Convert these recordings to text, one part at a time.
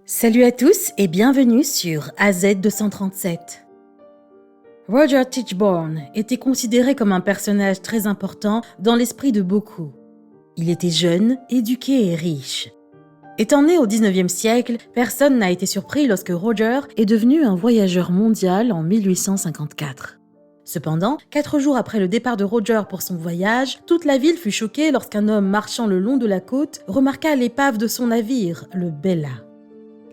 Salut à tous et bienvenue sur AZ237. Roger Tichborne était considéré comme un personnage très important dans l'esprit de beaucoup. Il était jeune, éduqué et riche. Étant né au 19e siècle, personne n'a été surpris lorsque Roger est devenu un voyageur mondial en 1854. Cependant, 4 jours après le départ de Roger pour son voyage, toute la ville fut choquée lorsqu'un homme marchant le long de la côte remarqua l'épave de son navire, le Bella.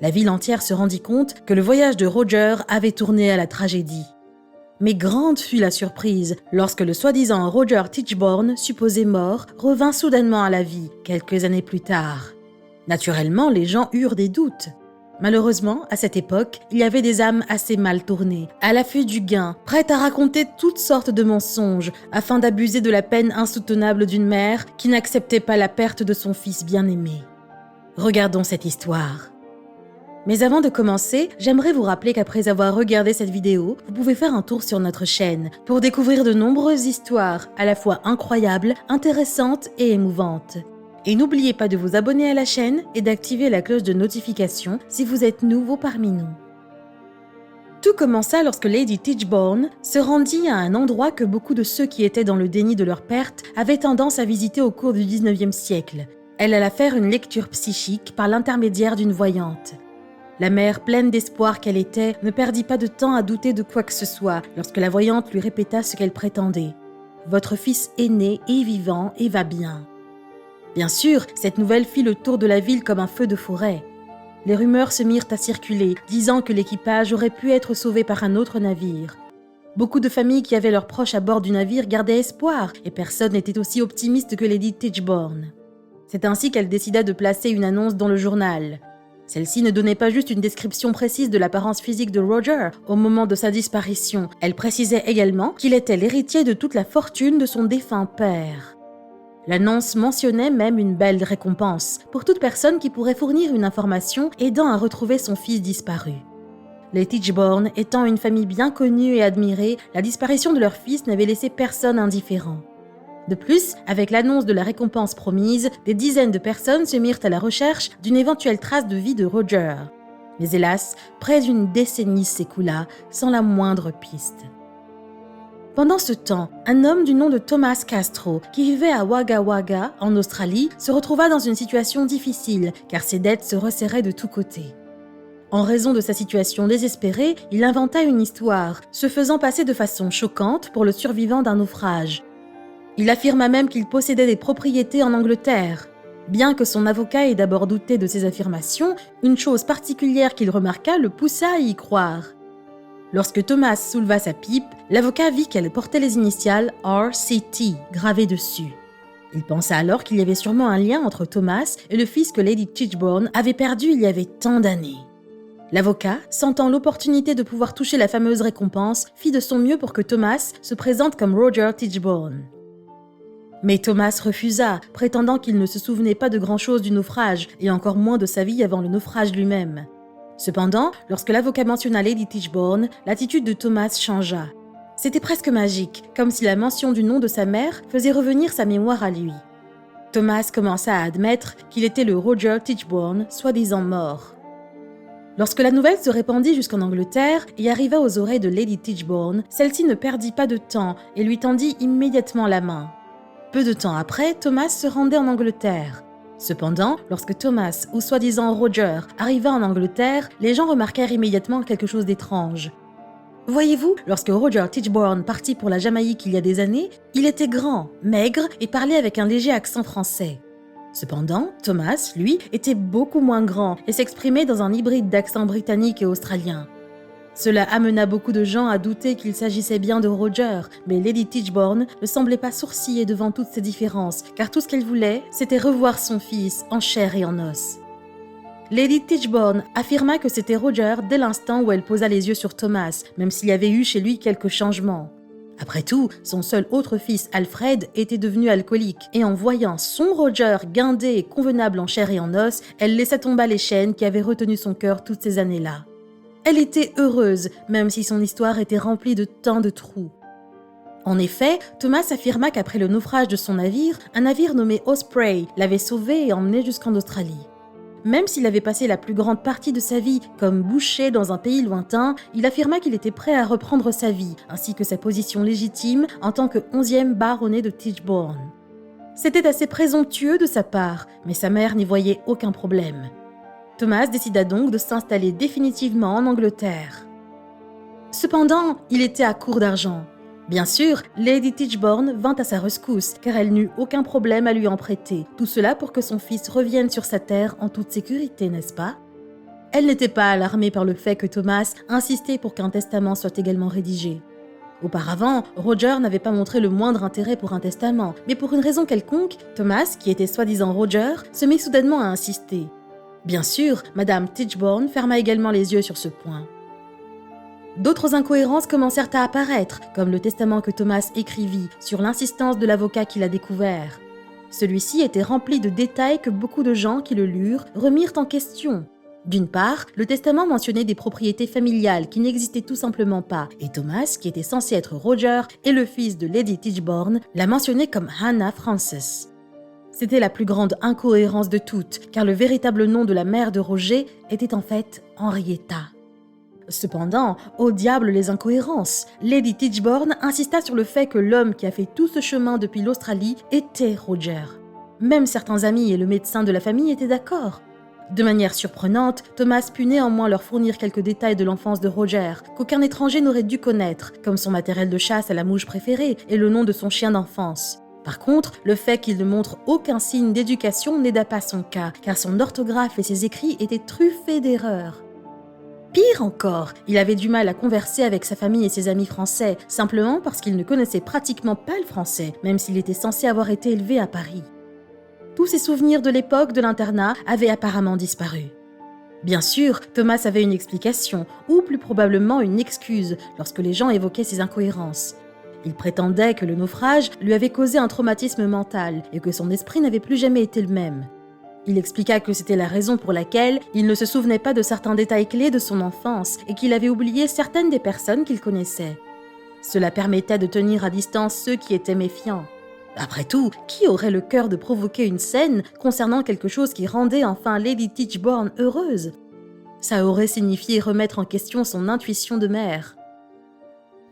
La ville entière se rendit compte que le voyage de Roger avait tourné à la tragédie. Mais grande fut la surprise lorsque le soi-disant Roger Tichborne, supposé mort, revint soudainement à la vie, quelques années plus tard. Naturellement, les gens eurent des doutes. Malheureusement, à cette époque, il y avait des âmes assez mal tournées, à l'affût du gain, prêtes à raconter toutes sortes de mensonges afin d'abuser de la peine insoutenable d'une mère qui n'acceptait pas la perte de son fils bien-aimé. Regardons cette histoire. Mais avant de commencer, j'aimerais vous rappeler qu'après avoir regardé cette vidéo, vous pouvez faire un tour sur notre chaîne pour découvrir de nombreuses histoires à la fois incroyables, intéressantes et émouvantes. Et n'oubliez pas de vous abonner à la chaîne et d'activer la cloche de notification si vous êtes nouveau parmi nous. Tout commença lorsque Lady Tichborne se rendit à un endroit que beaucoup de ceux qui étaient dans le déni de leur perte avaient tendance à visiter au cours du 19e siècle. Elle alla faire une lecture psychique par l'intermédiaire d'une voyante. La mère, pleine d'espoir qu'elle était, ne perdit pas de temps à douter de quoi que ce soit lorsque la voyante lui répéta ce qu'elle prétendait. « Votre fils est né et vivant et va bien. » Bien sûr, cette nouvelle fit le tour de la ville comme un feu de forêt. Les rumeurs se mirent à circuler, disant que l'équipage aurait pu être sauvé par un autre navire. Beaucoup de familles qui avaient leurs proches à bord du navire gardaient espoir, et personne n'était aussi optimiste que Lady Tichborne. C'est ainsi qu'elle décida de placer une annonce dans le journal. Celle-ci ne donnait pas juste une description précise de l'apparence physique de Roger au moment de sa disparition. Elle précisait également qu'il était l'héritier de toute la fortune de son défunt père. L'annonce mentionnait même une belle récompense pour toute personne qui pourrait fournir une information aidant à retrouver son fils disparu. Les Tichborne étant une famille bien connue et admirée, la disparition de leur fils n'avait laissé personne indifférent. De plus, avec l'annonce de la récompense promise, des dizaines de personnes se mirent à la recherche d'une éventuelle trace de vie de Roger. Mais hélas, près d'une décennie s'écoula sans la moindre piste. Pendant ce temps, un homme du nom de Thomas Castro, qui vivait à Wagga Wagga, en Australie, se retrouva dans une situation difficile, car ses dettes se resserraient de tous côtés. En raison de sa situation désespérée, il inventa une histoire, se faisant passer de façon choquante pour le survivant d'un naufrage. Il affirma même qu'il possédait des propriétés en Angleterre. Bien que son avocat ait d'abord douté de ses affirmations, une chose particulière qu'il remarqua le poussa à y croire. Lorsque Thomas souleva sa pipe, l'avocat vit qu'elle portait les initiales RCT gravées dessus. Il pensa alors qu'il y avait sûrement un lien entre Thomas et le fils que Lady Tichborne avait perdu il y avait tant d'années. L'avocat, sentant l'opportunité de pouvoir toucher la fameuse récompense, fit de son mieux pour que Thomas se présente comme Roger Tichborne. Mais Thomas refusa, prétendant qu'il ne se souvenait pas de grand-chose du naufrage, et encore moins de sa vie avant le naufrage lui-même. Cependant, lorsque l'avocat mentionna Lady Tichborne, l'attitude de Thomas changea. C'était presque magique, comme si la mention du nom de sa mère faisait revenir sa mémoire à lui. Thomas commença à admettre qu'il était le Roger Tichborne, soi-disant mort. Lorsque la nouvelle se répandit jusqu'en Angleterre et arriva aux oreilles de Lady Tichborne, celle-ci ne perdit pas de temps et lui tendit immédiatement la main. Peu de temps après, Thomas se rendait en Angleterre. Cependant, lorsque Thomas, ou soi-disant Roger, arriva en Angleterre, les gens remarquèrent immédiatement quelque chose d'étrange. Voyez-vous, lorsque Roger Tichborne partit pour la Jamaïque il y a des années, il était grand, maigre et parlait avec un léger accent français. Cependant, Thomas, lui, était beaucoup moins grand et s'exprimait dans un hybride d'accent britannique et australien. Cela amena beaucoup de gens à douter qu'il s'agissait bien de Roger, mais Lady Tichborne ne semblait pas sourciller devant toutes ces différences, car tout ce qu'elle voulait, c'était revoir son fils en chair et en os. Lady Tichborne affirma que c'était Roger dès l'instant où elle posa les yeux sur Thomas, même s'il y avait eu chez lui quelques changements. Après tout, son seul autre fils, Alfred, était devenu alcoolique, et en voyant son Roger guindé et convenable en chair et en os, elle laissa tomber les chaînes qui avaient retenu son cœur toutes ces années-là. Elle était heureuse, même si son histoire était remplie de tant de trous. En effet, Thomas affirma qu'après le naufrage de son navire, un navire nommé Osprey l'avait sauvé et emmené jusqu'en Australie. Même s'il avait passé la plus grande partie de sa vie comme boucher dans un pays lointain, il affirma qu'il était prêt à reprendre sa vie, ainsi que sa position légitime en tant que 11e baronnet de Tichborne. C'était assez présomptueux de sa part, mais sa mère n'y voyait aucun problème. Thomas décida donc de s'installer définitivement en Angleterre. Cependant, il était à court d'argent. Bien sûr, Lady Tichborne vint à sa rescousse, car elle n'eut aucun problème à lui en prêter. Tout cela pour que son fils revienne sur sa terre en toute sécurité, n'est-ce pas? Elle n'était pas alarmée par le fait que Thomas insistait pour qu'un testament soit également rédigé. Auparavant, Roger n'avait pas montré le moindre intérêt pour un testament, mais pour une raison quelconque, Thomas, qui était soi-disant Roger, se mit soudainement à insister. Bien sûr, Madame Tichborne ferma également les yeux sur ce point. D'autres incohérences commencèrent à apparaître, comme le testament que Thomas écrivit sur l'insistance de l'avocat qui l'a découvert. Celui-ci était rempli de détails que beaucoup de gens qui le lurent remirent en question. D'une part, le testament mentionnait des propriétés familiales qui n'existaient tout simplement pas, et Thomas, qui était censé être Roger et le fils de Lady Tichborne, l'a mentionné comme Hannah Frances. C'était la plus grande incohérence de toutes, car le véritable nom de la mère de Roger était en fait Henrietta. Cependant, au diable les incohérences, Lady Tichborne insista sur le fait que l'homme qui a fait tout ce chemin depuis l'Australie était Roger. Même certains amis et le médecin de la famille étaient d'accord. De manière surprenante, Thomas put néanmoins leur fournir quelques détails de l'enfance de Roger, qu'aucun étranger n'aurait dû connaître, comme son matériel de chasse à la mouche préférée et le nom de son chien d'enfance. Par contre, le fait qu'il ne montre aucun signe d'éducation n'aida pas son cas, car son orthographe et ses écrits étaient truffés d'erreurs. Pire encore, il avait du mal à converser avec sa famille et ses amis français, simplement parce qu'il ne connaissait pratiquement pas le français, même s'il était censé avoir été élevé à Paris. Tous ses souvenirs de l'époque de l'internat avaient apparemment disparu. Bien sûr, Thomas avait une explication, ou plus probablement une excuse, lorsque les gens évoquaient ces incohérences. Il prétendait que le naufrage lui avait causé un traumatisme mental et que son esprit n'avait plus jamais été le même. Il expliqua que c'était la raison pour laquelle il ne se souvenait pas de certains détails clés de son enfance et qu'il avait oublié certaines des personnes qu'il connaissait. Cela permettait de tenir à distance ceux qui étaient méfiants. Après tout, qui aurait le cœur de provoquer une scène concernant quelque chose qui rendait enfin Lady Tichborne heureuse? Ça aurait signifié remettre en question son intuition de mère.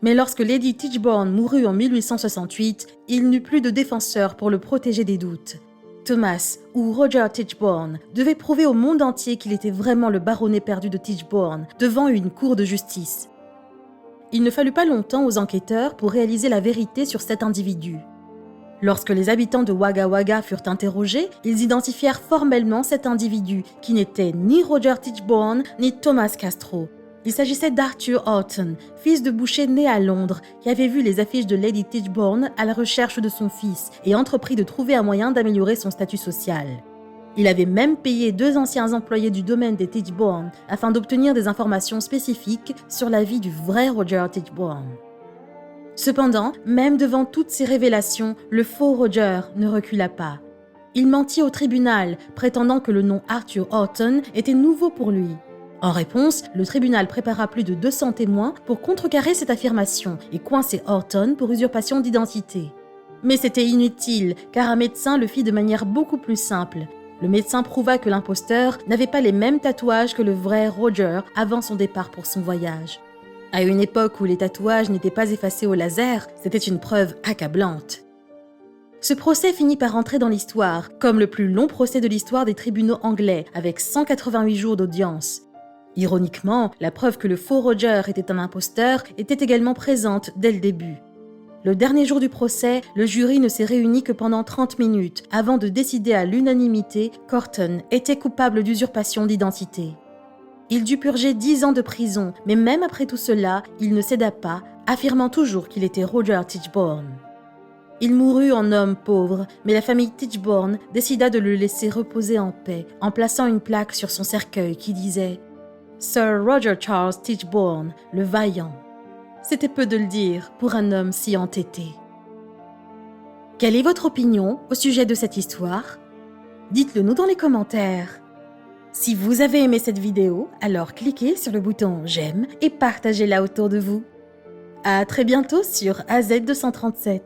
Mais lorsque Lady Tichborne mourut en 1868, il n'eut plus de défenseur pour le protéger des doutes. Thomas, ou Roger Tichborne, devait prouver au monde entier qu'il était vraiment le baronnet perdu de Tichborne, devant une cour de justice. Il ne fallut pas longtemps aux enquêteurs pour réaliser la vérité sur cet individu. Lorsque les habitants de Wagga Wagga furent interrogés, ils identifièrent formellement cet individu, qui n'était ni Roger Tichborne ni Thomas Castro. Il s'agissait d'Arthur Horton, fils de boucher né à Londres, qui avait vu les affiches de Lady Tichborne à la recherche de son fils et entrepris de trouver un moyen d'améliorer son statut social. Il avait même payé 2 anciens employés du domaine des Tichborne afin d'obtenir des informations spécifiques sur la vie du vrai Roger Tichborne. Cependant, même devant toutes ces révélations, le faux Roger ne recula pas. Il mentit au tribunal, prétendant que le nom Arthur Horton était nouveau pour lui. En réponse, le tribunal prépara plus de 200 témoins pour contrecarrer cette affirmation et coincer Horton pour usurpation d'identité. Mais c'était inutile, car un médecin le fit de manière beaucoup plus simple. Le médecin prouva que l'imposteur n'avait pas les mêmes tatouages que le vrai Roger avant son départ pour son voyage. À une époque où les tatouages n'étaient pas effacés au laser, c'était une preuve accablante. Ce procès finit par entrer dans l'histoire, comme le plus long procès de l'histoire des tribunaux anglais, avec 188 jours d'audience. Ironiquement, la preuve que le faux Roger était un imposteur était également présente dès le début. Le dernier jour du procès, le jury ne s'est réuni que pendant 30 minutes avant de décider à l'unanimité qu'Horton était coupable d'usurpation d'identité. Il dut purger 10 ans de prison, mais même après tout cela, il ne céda pas, affirmant toujours qu'il était Roger Tichborne. Il mourut en homme pauvre, mais la famille Tichborne décida de le laisser reposer en paix, en plaçant une plaque sur son cercueil qui disait « Sir Roger Charles Tichborne, le vaillant ». C'était peu de le dire pour un homme si entêté. Quelle est votre opinion au sujet de cette histoire? Dites-le nous dans les commentaires. Si vous avez aimé cette vidéo, alors cliquez sur le bouton j'aime et partagez-la autour de vous. À très bientôt sur AZ237.